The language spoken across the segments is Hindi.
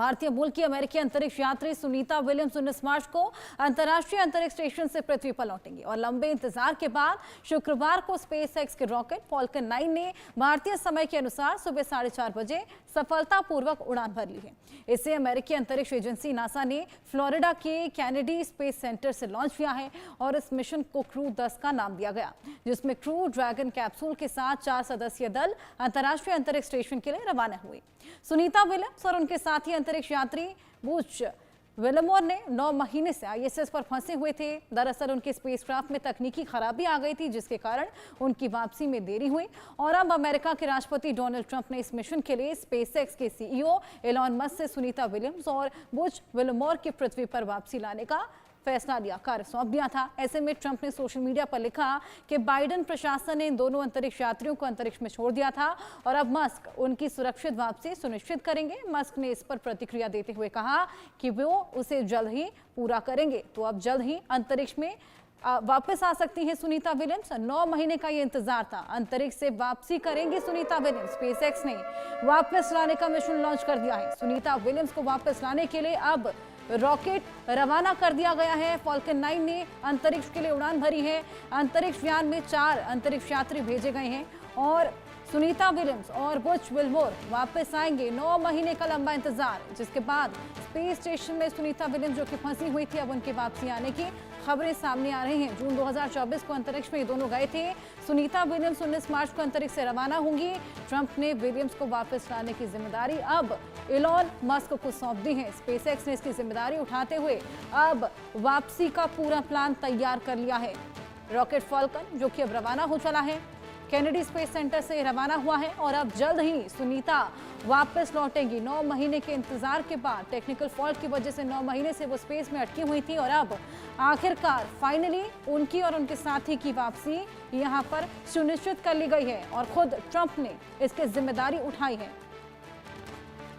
भारतीय मूल की अमेरिकी अंतरिक्ष यात्री सुनीता विलियम्स 19 मार्च को अंतर्राष्ट्रीय अंतरिक्ष स्टेशन से पृथ्वी पर लौटेंगी और लंबे इंतजार के बाद शुक्रवार को स्पेसएक्स के रॉकेट फॉल्कन 9 ने भारतीय समय के अनुसार सुबह 4:30 बजे सफलतापूर्वक उड़ान भर ली है। इसे अमेरिकी अंतरिक्ष एजेंसी नासा ने फ्लोरिडा के कैनेडी स्पेस सेंटर से लॉन्च किया है और इस मिशन को क्रू 10 का नाम दिया गया, जिसमें क्रू ड्रैगन कैप्सूल के साथ 4 सदस्यीय दल अंतर्राष्ट्रीय अंतरिक्ष स्टेशन के लिए रवाना हुए। सुनीता विलियम्स और उनके साथी अंतरिक्ष यात्री बुच विल्मोर ने 9 महीने से आईएसएस पर फंसे हुए थे। दरअसल उनके स्पेसक्राफ्ट में तकनीकी खराबी आ गई थी, जिसके कारण उनकी वापसी में देरी हुई और अब अमेरिका के राष्ट्रपति डोनाल्ड ट्रंप ने इस मिशन के लिए स्पेसएक्स के सीईओ एलॉन मस्क से सुनीता विलियम्स और बुच विल्मोर की पृथ्वी पर वापसी लाने का फैसला लिया, कार्य सौंप दिया था। ऐसे में ट्रंप ने सोशल मीडिया पर लिखा कि बाइडेन प्रशासन ने इन दोनों अंतरिक्ष यात्रियों को अंतरिक्ष में छोड़ दिया था और अब मस्क उनकी सुरक्षित वापसी सुनिश्चित करेंगे। मस्क ने इस पर प्रतिक्रिया देते हुए कहा कि वो उसे जल्द ही पूरा करेंगे। तो अब जल्द ही अंतरिक्ष में वापस आ सकती हैं सुनीता विलियम्स। 9 महीने का ये इंतजार था, अंतरिक्ष से वापसी करेंगी सुनीता विलियम्स। स्पेसएक्स ने वापस लाने का मिशन लॉन्च कर दिया है। सुनीता विलियम्स को वापस लाने के लिए अब रॉकेट रवाना कर दिया गया है। फॉल्कन 9 ने अंतरिक्ष के लिए उड़ान भरी है। अंतरिक्ष यान में 4 अंतरिक्ष यात्री भेजे गए हैं और सुनीता विलियम्स और बुच विल्मोर वापस आएंगे। 9 महीने का लंबा इंतजार, जिसके बाद स्पेस स्टेशन में सुनीता विलियम्स जो कि फंसी हुई थी, अब उनकी वापसी आने की खबरें सामने आ रही हैं। जून 2024 को अंतरिक्ष में ये दोनों गए थे। सुनीता विलियम्स 19 मार्च को अंतरिक्ष से रवाना होंगी। ट्रंप ने विलियम्स को वापस लाने की जिम्मेदारी अब एलॉन मस्क को सौंप दी है। स्पेसएक्स ने इसकी जिम्मेदारी उठाते हुए अब वापसी का पूरा प्लान तैयार कर लिया है। रॉकेट फॉल्कन जो कि अब रवाना हो चला है, कैनेडी स्पेस सेंटर से रवाना हुआ है और अब जल्द ही सुनीता वापस लौटेंगी। 9 महीने के इंतजार के बाद टेक्निकल फॉल्ट की वजह से 9 महीने से वो स्पेस में अटकी हुई थी और अब आखिरकार फाइनली उनकी और उनके साथी की वापसी यहां पर सुनिश्चित कर ली गई है और खुद ट्रंप ने इसकी जिम्मेदारी उठाई है।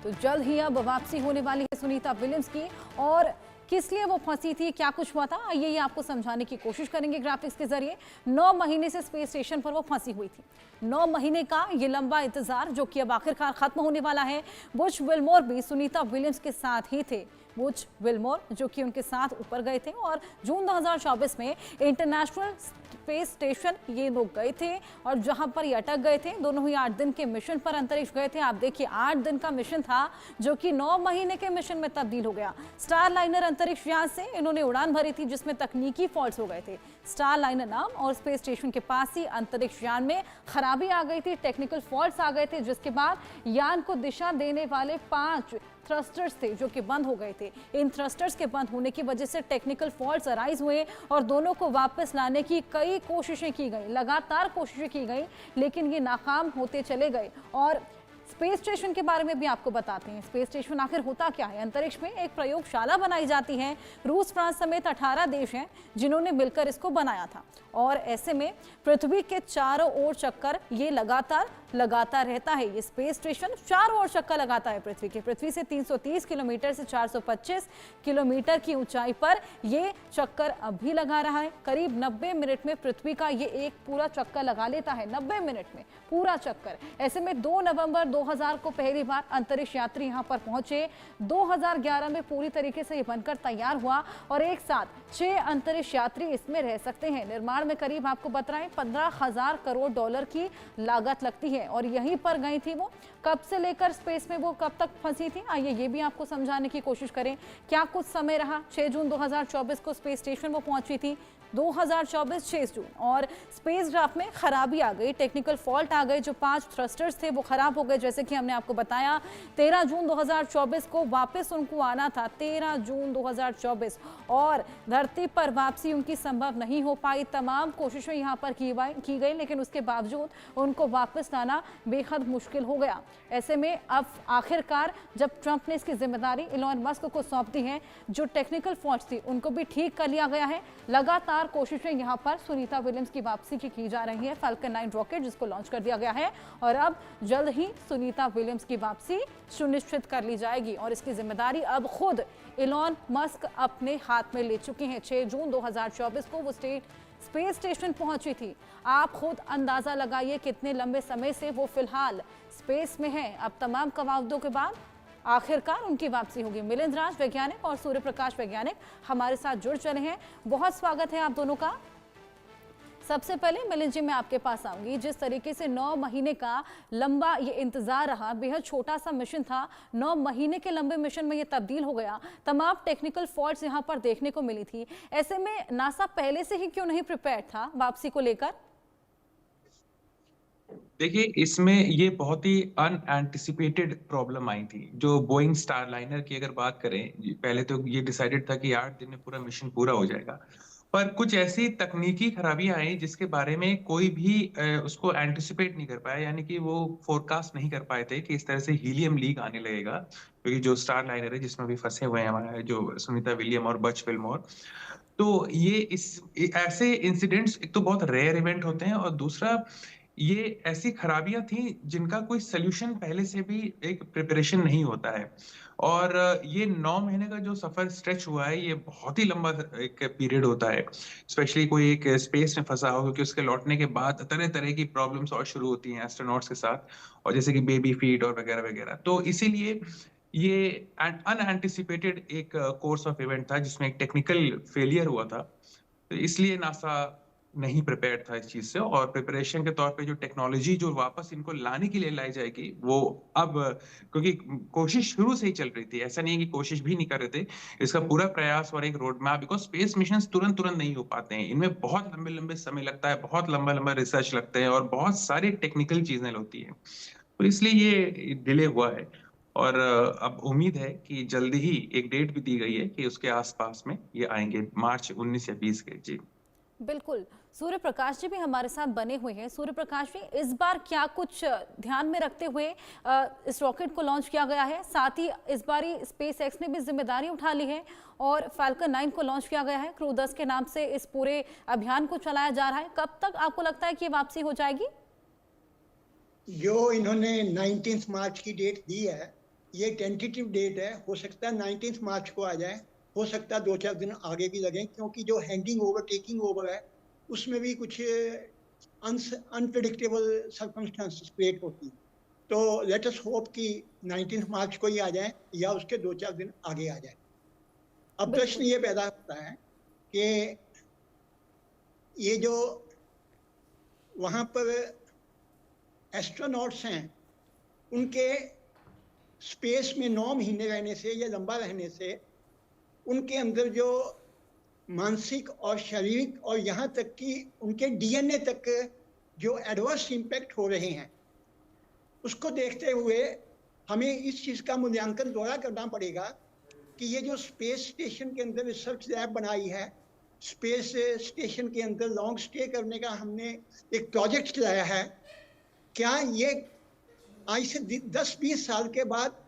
तो जल्द ही अब वापसी होने वाली है सुनीता विलियम्स की। और किस लिए वो फंसी थी, क्या कुछ हुआ था, आइए ये आपको समझाने की कोशिश करेंगे ग्राफिक्स के जरिए। 9 महीने से स्पेस स्टेशन पर वो फंसी हुई थी। 9 महीने का ये लंबा इंतजार जो कि अब आखिरकार खत्म होने वाला है। बुच विल्मोर भी सुनीता विलियम्स के साथ ही थे। बुच विल्मोर जो कि उनके साथ ऊपर गए थे और जून 2024 में इंटरनेशनल स्पेस स्टेशन ये लोग गए थे और जहां पर ये अटक गए थे। दोनों ही 8 दिन के मिशन पर अंतरिक्ष गए थे। आप देखिए 8 दिन का मिशन था जो कि 9 महीने के मिशन में तब्दील हो गया। स्टार लाइनर अंतरिक्ष यान से इन्होंने उड़ान भरी थी, जिसमें तकनीकी फॉल्ट हो गए थे। स्टार लाइनर नाम और स्पेस स्टेशन के पास ही अंतरिक्ष यान में खराबी आ गई थी, टेक्निकल फॉल्ट्स आ गए थे, जिसके बाद यान को दिशा देने वाले 5 थ्रस्टर्स थे जो कि बंद हो गए थे। इन थ्रस्टर्स के बंद होने की वजह से टेक्निकल फॉल्ट्स अराइज हुए और दोनों को वापस लाने की कई कोशिशें की गई, लगातार कोशिशें की गई, लेकिन ये नाकाम होते चले गए। और स्पेस स्टेशन के बारे में भी आपको बताते हैं। स्पेस स्टेशन आखिर होता क्या है? अंतरिक्ष में एक प्रयोगशाला बनाई जाती है। रूस, फ्रांस समेत 18 देश हैं जिन्होंने मिलकर इसको बनाया था और ऐसे में पृथ्वी के चारों ओर चक्कर ये लगातार रहता है। ये स्पेस स्टेशन चारों ओर चक्कर लगाता है पृथ्वी के। पृथ्वी से 330 किलोमीटर से 425 किलोमीटर की ऊंचाई पर ये चक्कर अब भी लगा रहा है। करीब 90 मिनट में पृथ्वी का ये एक पूरा चक्कर लगा लेता है। 90 मिनट में पूरा चक्कर। ऐसे में 2 नवंबर 2000 को पहली बार अंतरिक्ष यात्री यहां पर पहुंचे। 2011 में पूरी तरीके से ये बनकर तैयार हुआ और एक साथ 6 अंतरिक्ष यात्री इसमें रह सकते हैं। निर्माण में करीब आपको बता रहे हैं 15,000 करोड़ डॉलर की लागत लगती है और यहीं पर गई थी वो। कब से लेकर स्पेस में वो कब तक फंसी थी, आइए ये भी आपको समझाने की कोशिश करें। क्या कुछ समय रहा? 6 जून 2024 को स्पेस स्टेशन वो पहुंची थी। 2024 6 जून और स्पेसक्राफ्ट में खराबी आ गई, टेक्निकल फॉल्ट आ गए। जो 5 थ्रस्टर्स थे वो खराब हो गए, जैसे कि हमने आपको बताया। 13 जून 2024 को वापस उनको आना था, 13 जून 2024, और धरती पर वापसी उनकी संभव नहीं हो पाई। तमाम कोशिशें यहाँ पर की गई, लेकिन उसके बावजूद उनको वापस लाना बेहद मुश्किल हो गया। ऐसे में अब आखिरकार जब ट्रंप ने इसकी जिम्मेदारी एलॉन मस्क को सौंप दी है, जो टेक्निकल फॉल्ट थी उनको भी ठीक कर लिया गया है। लगातार कोशिशें यहां पर सुनीता विलियम्स की वापसी की जा रही है। फाल्कन 9 रॉकेट जिसको लॉन्च कर दिया गया है और अब जल्द ही सुनीता विलियम्स की वापसी सुनिश्चित कर ली जाएगी और इसकी जिम्मेदारी अब खुद एलॉन मस्क अपने हाथ में ले चुके हैं। 6 जून 2024 को वो स्पेस स्टेशन पहुंची थी। आप खुद अंदाजा लगाइए कितने लंबे समय से वो फिलहाल स्पेस में है। अब तमाम कवायदों के बाद आखिरकार उनकी वापसी होगी। मिलिंद राज वैज्ञानिक और सूर्य प्रकाश वैज्ञानिक हमारे साथ जुड़ चले हैं। बहुत स्वागत है आप दोनों का। सबसे पहले मिलिंद जी मैं आपके पास आऊंगी। जिस तरीके से 9 महीने का लंबा ये इंतजार रहा, बेहद छोटा सा मिशन था, 9 महीने के लंबे मिशन में ये तब्दील हो गया, तमाम टेक्निकल फॉल्ट्स यहाँ पर देखने को मिली थी। ऐसे में नासा पहले से ही क्यों नहीं प्रिपेयर था वापसी को लेकर? देखिए, इसमें ये बहुत ही अनएंटिसिपेटेड प्रॉब्लम आई थी। जो बोइंग स्टारलाइनर की अगर बात करें, पहले तो ये डिसाइडेड था कि 8 दिन में पूरा मिशन पूरा हो जाएगा, पर कुछ ऐसी तकनीकी खराबियां आई जिसके बारे में कोई भी उसको एंटिसिपेट नहीं कर पाया, यानी कि वो फोरकास्ट नहीं कर पाए थे कि इस तरह से हीलियम लीक आने लगेगा। क्योंकि जो स्टारलाइनर है जिसमें भी फंसे हुए हैं हमारे जो सुनीता विलियम और बच विल्मोर, तो ऐसे इंसिडेंट्स एक तो बहुत रेयर इवेंट होते हैं, और दूसरा ये ऐसी खराबियां थी जिनका कोई सोल्यूशन पहले से भी एक प्रिपरेशन नहीं होता है। और ये 9 महीने का जो सफर स्ट्रेच हुआ है, ये बहुत ही लंबा एक पीरियड होता है। स्पेशली कोई एक स्पेस में फंसा हो, क्योंकि उसके लौटने के बाद तरह तरह की प्रॉब्लम्स और शुरू होती हैं एस्ट्रोनॉट्स के साथ, और जैसे कि बेबी फीट और वगैरह वगैरह। तो इसीलिए ये अनएंटिसिपेटेड एक कोर्स ऑफ इवेंट था जिसमें एक टेक्निकल फेलियर हुआ था। तो इसलिए नासा नहीं प्रिपेयर्ड था इस चीज से, और प्रिपरेशन के तौर पे जो टेक्नोलॉजी जो वापस इनको लाने के लिए लाई जाएगी वो अब, क्योंकि कोशिश शुरू से ही चल रही थी, ऐसा नहीं है कि कोशिश भी नहीं कर रहे थे, इसका पूरा प्रयास और एक road map, because space mission तुरंत तुरंत नहीं हो पाते हैं, इनमें बहुत लंबे लंबे समय लगता है, बहुत लंबा लंबा रिसर्च लगते हैं, और बहुत सारी टेक्निकल चीजें होती है। तो इसलिए ये डिले हुआ है। और अब उम्मीद है कि जल्दी ही एक डेट भी दी गई है कि उसके आसपास में ये आएंगे, मार्च 19 या 20 के। जी बिल्कुल। सूर्य प्रकाश जी भी हमारे साथ बने हुए हैं। सूर्य प्रकाश जी, इस बार क्या कुछ ध्यान में रखते हुए इस रॉकेट को लॉन्च किया गया है? साथ ही इस बार स्पेस एक्स ने भी जिम्मेदारी उठा ली है और फाल्कन 9 को लॉन्च किया गया है। क्रू 10 के नाम से इस पूरे अभियान को चलाया जा रहा है। कब तक आपको लगता है कि ये वापसी हो जाएगी? जो इन्होंने 19 मार्च की डेट दी है, ये टेंटेटिव डेट है। हो सकता है 19 मार्च को आ जाए, हो सकता है 2-4 दिन आगे भी लगें, क्योंकि जो हैंडिंग ओवर टेकिंग ओवर है उसमें भी कुछ अनप्रेडिक्टेबल सर्कमस्टांसेस क्रिएट होती है। तो लेट अस होप कि 19 मार्च को ही आ जाए या उसके 2-4 दिन आगे आ जाए। अब प्रश्न ये पैदा होता है कि ये जो वहाँ पर एस्ट्रोनॉट्स हैं, उनके स्पेस में 9 महीने रहने से या लंबा रहने से उनके अंदर जो मानसिक और शारीरिक और यहाँ तक कि उनके डीएनए तक जो एडवर्स इम्पैक्ट हो रहे हैं, उसको देखते हुए हमें इस चीज़ का मूल्यांकन दोहरा करना पड़ेगा कि ये जो स्पेस स्टेशन के अंदर रिसर्च लैब बनाई है, स्पेस स्टेशन के अंदर लॉन्ग स्टे करने का हमने एक प्रोजेक्ट चलाया है, क्या ये आज से 10-20 साल के बाद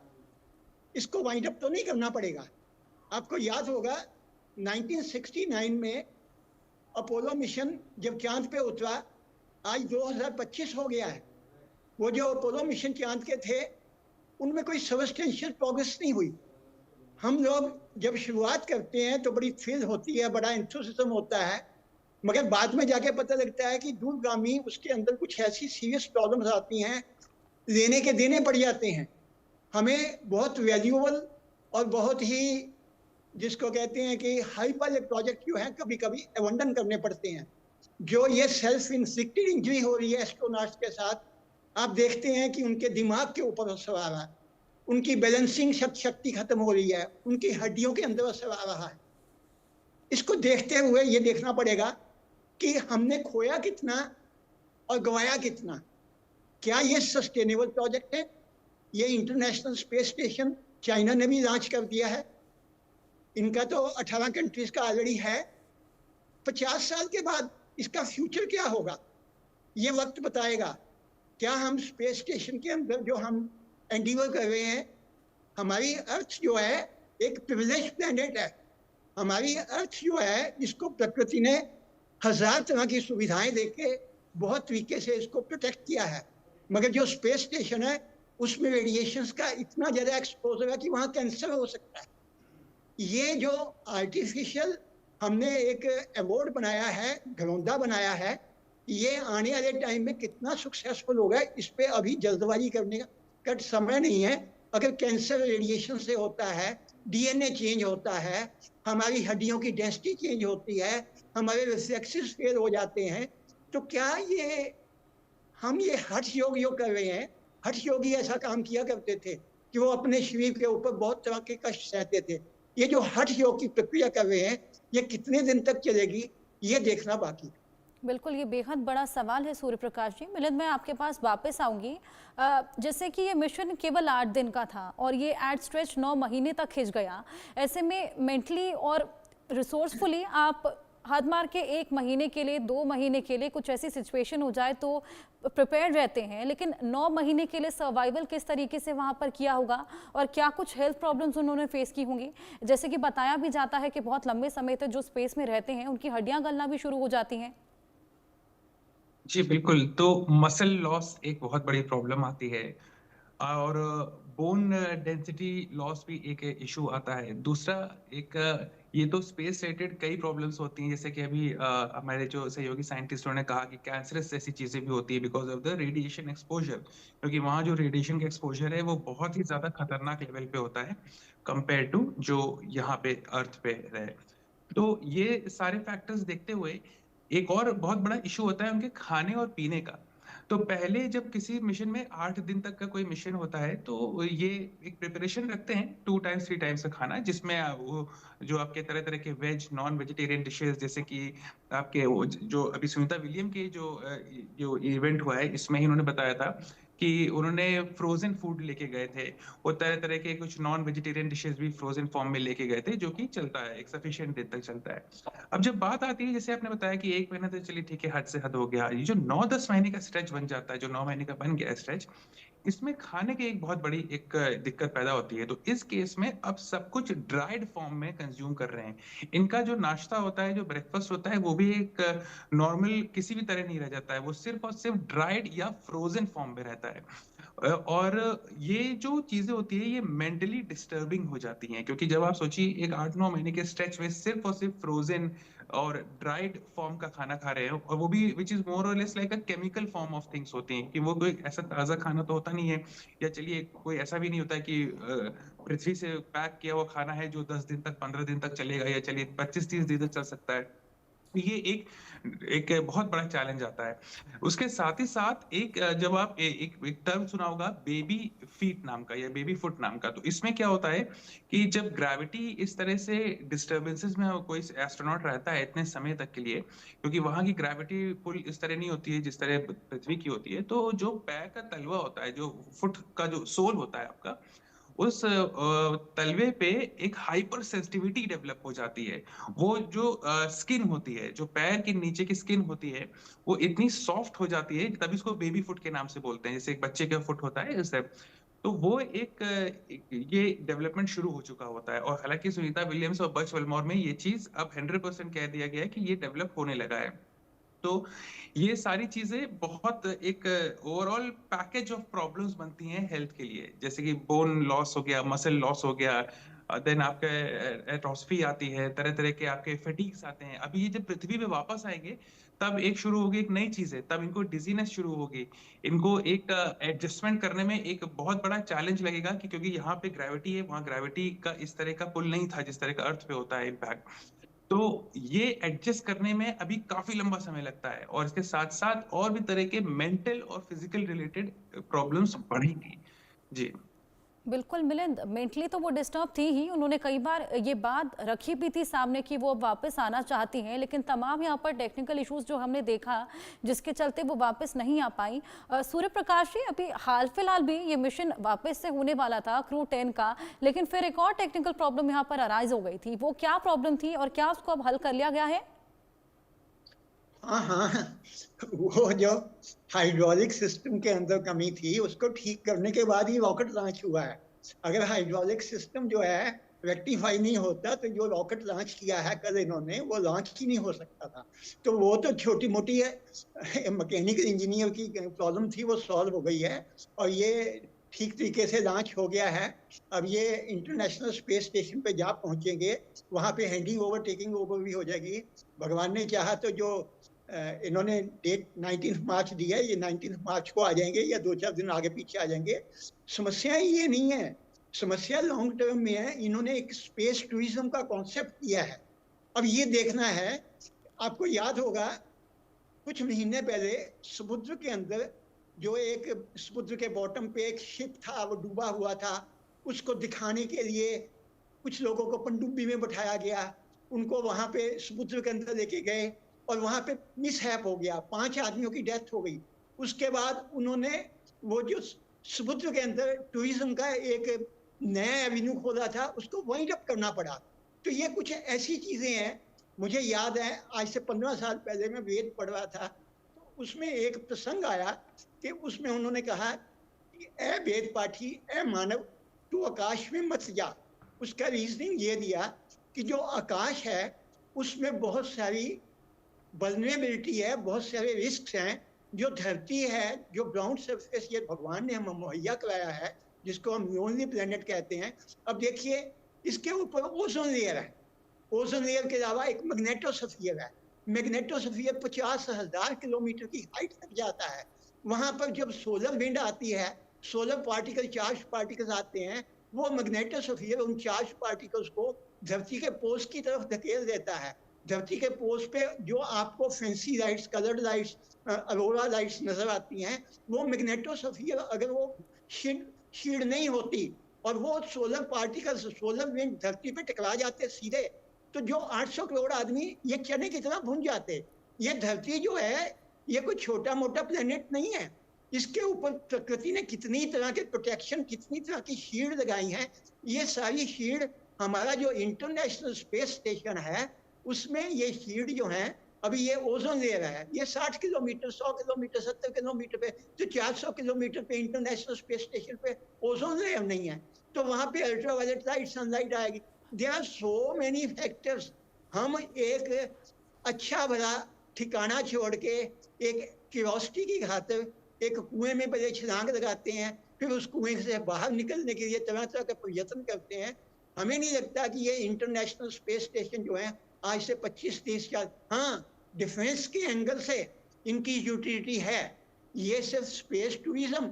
इसको वाइंड अप तो नहीं करना पड़ेगा? आपको याद होगा 1969 में अपोलो मिशन जब चांद पे उतरा, आज 2025 हो गया है। वो जो अपोलो मिशन चांद के थे उनमें कोई सबस्टेंशियल प्रोग्रेस नहीं हुई। हम लोग जब शुरुआत करते हैं तो बड़ी थ्रिल होती है, बड़ा एंथुसिज्म होता है, मगर बाद में जाके पता लगता है कि दूरगामी उसके अंदर कुछ ऐसी सीरियस प्रॉब्लम्स आती हैं, लेने के देने पड़ जाते हैं। हमें बहुत वैल्यूएबल और बहुत ही, जिसको कहते हैं कि हाई वाले प्रोजेक्ट जो हैं, कभी कभी अबंडन करने पड़ते हैं। जो ये सेल्फ इंफ्लिक्टेड इंजरी हो रही है एस्ट्रोनॉट्स के साथ, आप देखते हैं कि उनके दिमाग के ऊपर असर आ रहा है, उनकी बैलेंसिंग शक्ति खत्म हो रही है, उनकी हड्डियों के अंदर असर आ रहा है। इसको देखते हुए ये देखना पड़ेगा कि हमने खोया कितना और गंवाया कितना। क्या ये सस्टेनेबल प्रोजेक्ट है? ये इंटरनेशनल स्पेस स्टेशन चाइना ने भी लॉन्च कर दिया है, इनका तो 18 कंट्रीज का ऑलरेडी है। 50 साल के बाद इसका फ्यूचर क्या होगा ये वक्त बताएगा। क्या हम स्पेस स्टेशन के अंदर जो हम एंडीवर कर रहे हैं, हमारी अर्थ जो है एक प्रिविलेज प्लैनेट है, हमारी अर्थ जो है जिसको प्रकृति ने 1000 तरह की सुविधाएं देके बहुत तरीके से इसको प्रोटेक्ट किया है, मगर जो स्पेस स्टेशन है उसमें रेडिएशंस का इतना ज़्यादा एक्सपोजर है कि वहाँ कैंसर हो सकता है। ये जो आर्टिफिशियल हमने एक अवार्ड बनाया है, घरौंदा बनाया है, ये आने वाले टाइम में कितना सक्सेसफुल होगा, इस पे अभी जल्दबाजी करने का समय नहीं है। अगर कैंसर रेडिएशन से होता है, डीएनए चेंज होता है, हमारी हड्डियों की डेंसिटी चेंज होती है, हमारे रिफ्लेक्सेस फेल हो जाते हैं, तो क्या हम ये हठ योग जो कर रहे हैं, हठ योगी ऐसा काम किया करते थे कि वो अपने शरीर के ऊपर बहुत तरह के कष्ट सहते थे। ये जो हठ योग की प्रक्रिया कर रहे हैं, ये कितने दिन तक चलेगी, ये देखना बाकी है। बिल्कुल, ये बेहद बड़ा सवाल है सूर्य प्रकाश जी। मिलिंद, मैं आपके पास वापस आऊंगी। जैसे कि ये मिशन केवल 8 दिन का था और ये एट स्ट्रेच 9 महीने तक खिंच गया। ऐसे में मेंटली और रिसोर्सफुली आप हाथ मार के 1 महीने के लिए, 2 महीने के लिए कुछ ऐसी सिचुएशन हो जाए तो प्रिपेयर्ड रहते हैं, लेकिन 9 महीने के लिए सर्वाइवल किस तरीके से वहाँ पर किया होगा और क्या कुछ हेल्थ प्रॉब्लम्स उन्होंने फेस की होंगी? जैसे कि बताया भी जाता है कि बहुत लंबे समय तक जो स्पेस में रहते हैं उनकी हड्डियाँ गलना भी शुरू हो जाती हैं। जी बिल्कुल। तो मसल लॉस एक बहुत बड़ी प्रॉब्लम आती है और बोन डेंसिटी लॉस भी एक इशू आता है। दूसरा एक ये तो स्पेस रिलेटेड कई प्रॉब्लम्स होती हैं, जैसे कि अभी हमारे जो सहयोगी साइंटिस्टों ने कहा कि कैंसरस जैसी चीजें भी होती है because of the radiation exposure, क्योंकि वहाँ जो रेडिएशन का एक्सपोजर है वो बहुत ही ज्यादा खतरनाक लेवल पे होता है कंपेयर टू जो यहाँ पे अर्थ पे रहे। तो ये सारे फैक्टर्स देखते हुए एक और बहुत बड़ा इशू होता है उनके खाने और पीने का। तो पहले जब किसी मिशन में 8 दिन तक का कोई मिशन होता है तो ये एक प्रिपरेशन रखते हैं 2 टाइम्स 3 टाइम्स का खाना, जिसमें वो जो आपके तरह तरह के वेज नॉन वेजिटेरियन डिशेस, जैसे कि आपके वो जो अभी सुनीता विलियम के जो इवेंट हुआ है इसमें ही उन्होंने बताया था कि उन्होंने फ्रोजन फूड लेके गए थे। वो तरह तरह के कुछ नॉन वेजिटेरियन डिशेस भी फ्रोजन फॉर्म में लेके गए थे, जो कि चलता है, एक सफिशिएंट दिन तक चलता है। अब जब बात आती है, जैसे आपने बताया कि 1 महीना तो चलिए ठीक है, हद से हद हो गया, ये जो 9-10 महीने का स्ट्रेच बन जाता है, जो 9 महीने का बन गया स्ट्रेच, इसमें खाने की एक बहुत बड़ी एक दिक्कत पैदा होती है। तो इस केस में अब सब कुछ ड्राइड फॉर्म में कंज्यूम कर रहे हैं। इनका जो नाश्ता होता है, जो ब्रेकफास्ट होता है, वो भी एक नॉर्मल किसी भी तरह नहीं रह जाता है, वो सिर्फ और सिर्फ ड्राइड या फ्रोजन फॉर्म में रहता है। और ये जो चीजें होती है ये मेंटली डिस्टर्बिंग हो जाती हैं, क्योंकि जब आप सोचिए एक 8-9 महीने के स्ट्रेच में सिर्फ और सिर्फ फ्रोजन और ड्राइड फॉर्म का खाना खा रहे हो, और वो भी विच इज मोर और less like a chemical form of things होती हैं, कि वो कोई ऐसा ताजा खाना तो होता नहीं है, या चलिए कोई ऐसा भी नहीं होता है कि पृथ्वी से पैक किया हुआ खाना है जो 10 दिन तक 15 दिन तक चलेगा, या चलिए 25-30 दिन तक चल सकता है। ये एक बहुत बड़ा चैलेंज आता है। उसके साथ ही साथ जब आप एक टर्म सुना होगा बेबी फीट नाम का या बेबी फुट नाम का, तो इसमें क्या होता है कि जब ग्रेविटी इस तरह से डिस्टर्बेंसेस में कोई एस्ट्रोनॉट रहता है इतने समय तक के लिए, क्योंकि वहां की ग्रेविटी पुल इस तरह नहीं होती है जिस तरह पृथ्वी की होती है, तो जो पैर का तलवा होता है, जो फुट का जो सोल होता है आपका, उस तलवे पे एक हाइपर सेंसिटिविटी डेवलप हो जाती है। वो जो स्किन होती है, जो पैर के नीचे की स्किन होती है, वो इतनी सॉफ्ट हो जाती है, तभी इसको बेबी फुट के नाम से बोलते हैं, जैसे एक बच्चे का फुट होता है इस तो वो ये डेवलपमेंट शुरू हो चुका होता है। और हालांकि सुनीता विलियम्स और बच विल्मोर में ये चीज अब 100% कह दिया गया है कि ये डेवलप होने लगा है। तो ये सारी चीजें बहुत एक ओवरऑल पैकेज ऑफ प्रॉब्लम्स बनती हैं हेल्थ के लिए, जैसे कि बोन लॉस हो गया, मसल लॉस हो गया, देन आपके एट्रोफी आती है, तरह तरह के आपके फटीग्स आते हैं। अभी ये जब पृथ्वी पे वापस आएंगे तब एक शुरू होगी एक नई चीज है, तब इनको डिजीनेस शुरू होगी, इनको एक एडजस्टमेंट करने में एक बहुत बड़ा चैलेंज लगेगा, कि क्योंकि यहाँ पे ग्रेविटी है, वहाँ ग्रेविटी का इस तरह का पुल नहीं था जिस तरह का अर्थ पे होता है इम्पैक्ट। तो ये एडजस्ट करने में अभी काफी लंबा समय लगता है, और इसके साथ साथ और भी तरह के मेंटल और फिजिकल रिलेटेड प्रॉब्लम्स बढ़ेंगी। जी बिल्कुल मिलिंद, मेंटली तो वो डिस्टर्ब थी ही। उन्होंने कई बार ये बात रखी भी थी सामने कि वो अब वापस आना चाहती हैं, लेकिन तमाम यहाँ पर टेक्निकल इश्यूज जो हमने देखा जिसके चलते वो वापस नहीं आ पाई। सूर्य प्रकाश जी, अभी हाल फिलहाल भी ये मिशन वापस से होने वाला था क्रू 10 का, लेकिन फिर एक और टेक्निकल प्रॉब्लम यहाँ पर अराइज हो गई थी। वो क्या प्रॉब्लम थी और क्या उसको अब हल कर लिया गया है? हाँ, वो जो हाइड्रोलिक सिस्टम के अंदर कमी थी उसको ठीक करने के बाद ही रॉकेट लॉन्च हुआ है। अगर हाइड्रोलिक सिस्टम जो है रेक्टिफाई नहीं होता तो जो रॉकेट लॉन्च किया है कल इन्होंने, वो लॉन्च ही नहीं हो सकता था। तो वो तो छोटी मोटी मैकेनिकल इंजीनियर की प्रॉब्लम थी, वो सॉल्व हो गई है और ये ठीक तरीके से लॉन्च हो गया है। अब ये इंटरनेशनल स्पेस स्टेशन पे जा पहुंचेंगे, वहां पे हैंडिंग ओवर टेकिंग ओवर भी हो जाएगी। भगवान ने चाहा तो जो इन्होंने डेट 19 मार्च दी है, ये 19 मार्च को आ जाएंगे या 2-4 दिन आगे पीछे आ जाएंगे। समस्या ये नहीं है समस्या लॉन्ग टर्म में है। इन्होंने एक स्पेस टूरिज्म का कॉन्सेप्ट किया है। अब ये देखना है, आपको याद होगा कुछ महीने पहले समुद्र के अंदर जो एक समुद्र के बॉटम पे एक शिप था, वो डूबा हुआ था। उसको दिखाने के लिए कुछ लोगों को पनडुब्बी में बैठाया गया, उनको वहां पे समुद्र के अंदर लेके गए और वहां पे मिसहैप हो गया, 5 आदमियों की डेथ हो गई। उसके बाद उन्होंने वो जो समुद्र के अंदर टूरिज्म का एक नया एवेन्यू खोला था, उसको वाइंड अप करना पड़ा। तो ये कुछ ऐसी चीजें हैं। मुझे याद है आज से 15 साल पहले मैं वेद पढ़ रहा था, तो उसमें एक प्रसंग आया कि उसमें उन्होंने कहा कि ए वेद पाठी, ए मानव, तू आकाश में मत जा। उसका रीजनिंग ये दिया कि जो आकाश है उसमें बहुत सारी वल्नरेबिलिटी है, बहुत सारे रिस्क हैं। जो धरती है, जो ग्राउंड सरफेस ये भगवान ने हमें मुहैया कराया है, जिसको हम लोनली प्लेनेट कहते हैं। अब देखिए, इसके ऊपर ओजोन लेयर है। ओजोन लेयर के अलावा एक मैग्नेटोस्फीयर है। मैग्नेटोस्फीयर 50,000 किलोमीटर की हाइट तक जाता है। वहां पर जब सोलर विंड आती है, सोलर पार्टिकल, चार्ज पार्टिकल्स आते हैं, वो मैग्नेटोस्फीयर उन चार्ज पार्टिकल्स को धरती के पोल्स की तरफ धकेल देता है। धरती के पोल्स पे जो आपको fancy lights, coloured lights, Arora lights नजर आती हैं, वो मैग्नेटोस्फीयर अगर वो शील्ड नहीं होती और वो सोलर पार्टिकल्स, सोलर विंड धरती पे टकरा जाते सीधे, तो जो 800 करोड़ आदमी ये चने की तरह भुन जाते। ये धरती जो है, ये कोई छोटा मोटा प्लेनेट नहीं है। इसके ऊपर प्रकृति ने कितनी तरह के प्रोटेक्शन, कितनी तरह की शील्ड लगाई हैं। ये सारी शील्ड, हमारा जो इंटरनेशनल स्पेस स्टेशन है, उसमें ये शील्ड जो है, अभी ये ओजोन लेयर है, ये 60 किलोमीटर, 100 किलोमीटर, 70 किलोमीटर पे, तो 400 किलोमीटर पे इंटरनेशनल स्पेस स्टेशन पे ओजोन लेयर नहीं है, तो वहां पे अल्ट्रावायलेट लाइट, सनलाइट आएगी। There are so many factors. हम एक अच्छा भला ठिकाना छोड़ के एक क्यूरियोसिटी की खातिर एक कुएं में पहले छलांग लगाते हैं, फिर उस कुएं से बाहर निकलने के लिए तरह तरह के प्रयत्न करते हैं। हमें नहीं लगता कि ये इंटरनेशनल स्पेस स्टेशन जो है आज से 25-30 साल, हाँ, डिफेंस के एंगल से इनकी यूटिलिटी है। ये सिर्फ space tourism,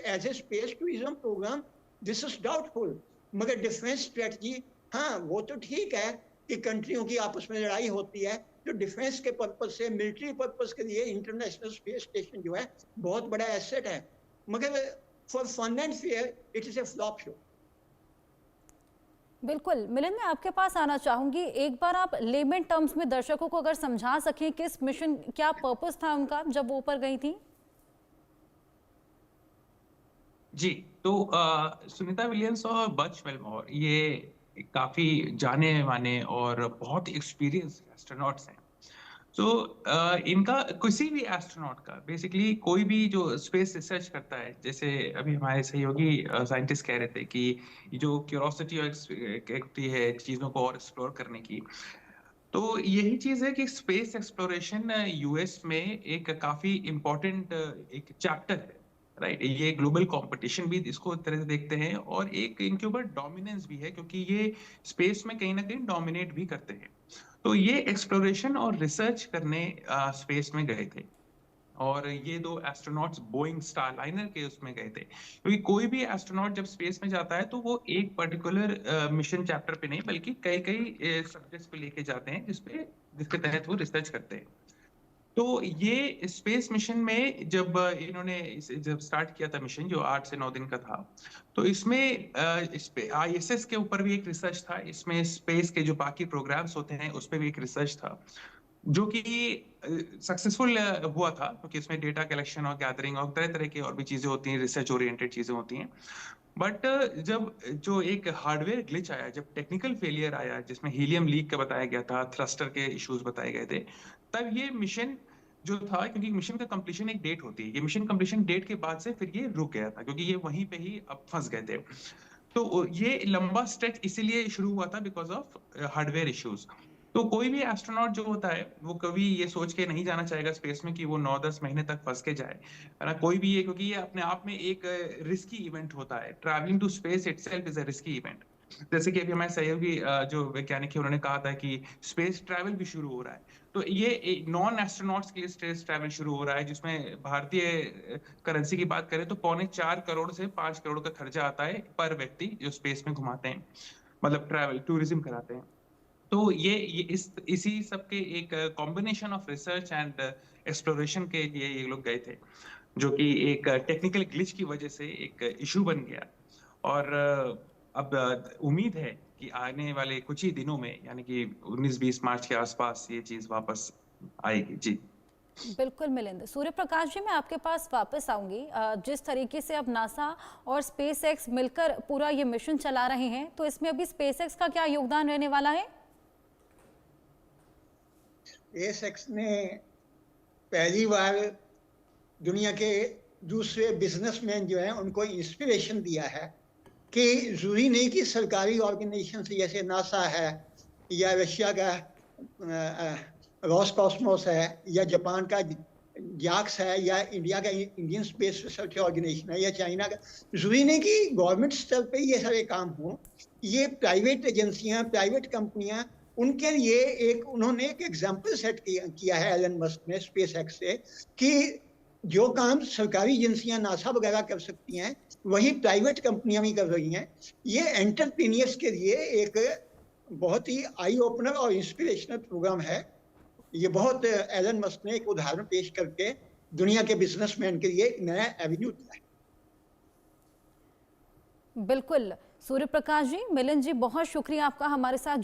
as a space tourism programme, this is doubtful. मगर डिफेंस स्ट्रेटजी, हाँ, वो तो ठीक है कि कंट्रियों की आपस में लड़ाई होती है, तो डिफेंस के पर्पज से, मिलिट्री पर्पज के लिए इंटरनेशनल स्पेस स्टेशन जो है बहुत बड़ा एसेट है। मगर for fun and fair it is a flop show. बिल्कुल मिलिंद, मैं आपके पास आना चाहूंगी। एक बार आप लेमन टर्म्स में दर्शकों को अगर समझा सकें किस मिशन, क्या पर्पस था उनका जब वो ऊपर गई थी। जी, तो सुनीता विलियम्स और बच विल्मोर ये काफी जाने माने और बहुत एक्सपीरियंस एस्ट्रोनॉट्स हैं। तो इनका, किसी भी एस्ट्रोनॉट का, बेसिकली कोई भी जो स्पेस रिसर्च करता है, जैसे अभी हमारे सहयोगी साइंटिस्ट कह रहे थे कि जो क्यूरोसिटी है चीजों को और एक्सप्लोर करने की, तो यही चीज है कि स्पेस एक्सप्लोरेशन यूएस में एक काफी इम्पोर्टेंट एक चैप्टर है, राइट। ये ग्लोबल कंपटीशन भी इसको तरह से देखते हैं और एक इनके ऊपर डोमिनेंस भी है, क्योंकि ये स्पेस में कहीं ना कहीं डोमिनेट भी करते हैं। तो ये एक्सप्लोरेशन और रिसर्च करने स्पेस में गए थे और ये 2 एस्ट्रोनॉट्स बोइंग स्टारलाइनर के उसमें गए थे, क्योंकि कोई भी एस्ट्रोनॉट जब स्पेस में जाता है तो वो एक पर्टिकुलर मिशन चैप्टर पे नहीं, बल्कि कई कई सब्जेक्ट्स पे लेके जाते हैं जिसके तहत वो रिसर्च करते हैं। तो ये स्पेस मिशन में जब इन्होंने जब स्टार्ट किया था मिशन, जो 8 से 9 दिन का था, तो इसमें ISS के ऊपर भी एक रिसर्च था, इसमें स्पेस के जो बाकी प्रोग्राम्स होते हैं उस पर भी एक रिसर्च था, जो कि सक्सेसफुल हुआ था, क्योंकि इसमें डेटा कलेक्शन और गैदरिंग और तरह तरह की और भी चीजें होती हैं, रिसर्च ओरिएंटेड चीजें होती हैं। बट जब जो एक हार्डवेयर ग्लिच आया, जब टेक्निकल फेलियर आया, जिसमें हीलियम लीक का बताया गया था, थ्रस्टर के इश्यूज बताए गए थे, तब ये मिशन जो था, क्योंकि मिशन का कंप्लीशन एक डेट होती है, ये मिशन कंप्लीशन डेट के बाद से फिर ये रुक गया था, क्योंकि ये वहीं पे ही अब फंस गए थे। तो ये लंबा स्ट्रेच इसीलिए शुरू हुआ था बिकॉज ऑफ हार्डवेयर इश्यूज। तो कोई भी एस्ट्रोनॉट जो होता है वो कभी ये सोच के नहीं जाना चाहेगा स्पेस में कि वो 9-10 महीने तक फंस के जाए, है ना। कोई भी ये, क्योंकि ये अपने आप में एक रिस्की इवेंट होता है, travelling to space itself is a risky event. जैसे कि अभी हमारे सहयोगी जो वैज्ञानिक है उन्होंने कहा था कि स्पेस ट्रैवल भी शुरू हो रहा है। तो ये नॉन एस्ट्रोनॉट्स के लिए स्पेस ट्रैवल शुरू हो रहा है, जिसमें भारतीय करेंसी की बात करें तो 4.25 करोड़ से 5 करोड़ का खर्चा आता है पर व्यक्ति, जो स्पेस में घुमाते हैं, मतलब ट्रैवल टूरिज्म कराते हैं। तो ये इसी सब के एक combination of research and exploration के लिए ये लोग गए थे, जो कि एक टेक्निकल ग्लिच की वजह से एक इशू बन गया। और अब उम्मीद है कि आने वाले कुछ ही दिनों में, यानी कि 19-20 मार्च के आसपास ये चीज वापस आएगी। जी बिल्कुल मिलिंद। सूर्य प्रकाश जी, मैं आपके पास वापस आऊंगी। जिस तरीके से अब नासा और स्पेस एक्स मिलकर पूरा ये मिशन चला रहे हैं, तो इसमें अभी स्पेस एक्स का क्या योगदान रहने वाला है? स्पेस एक्स ने पहली बार दुनिया के दूसरे बिजनेसमैन जो हैं उनको इंस्पिरेशन दिया है कि जरूरी नहीं कि सरकारी ऑर्गेनाइजेशन जैसे नासा है या रशिया का रॉसकॉस्मोस है या जापान का जाक्स है या इंडिया का इंडियन स्पेस रिसर्च ऑर्गेनाइजेशन है या चाइना का, जरूरी नहीं कि गवर्नमेंट स्तर पे ये सारे काम हों। ये प्राइवेट एजेंसियां, प्राइवेट कंपनियां, उनके लिए एक उन्होंने एक एग्जाम्पल सेट किया है एलन मस्क ने स्पेस एक्स से, कि जो काम सरकारी एजेंसियां नासा वगैरह कर सकती हैं वही प्राइवेट कंपनियां भी कर रही हैं। ये एंटरप्रेन्योर्स के लिए एक बहुत ही आई ओपनर और इंस्पिरेशनल प्रोग्राम है। ये बहुत एलन मस्क ने एक उदाहरण पेश करके दुनिया के बिजनेसमैन के लिए एक नया एवेन्यू दिया है। बिल्कुल सूर्य प्रकाश जी, मिलिंद जी, बहुत शुक्रिया आपका हमारे साथ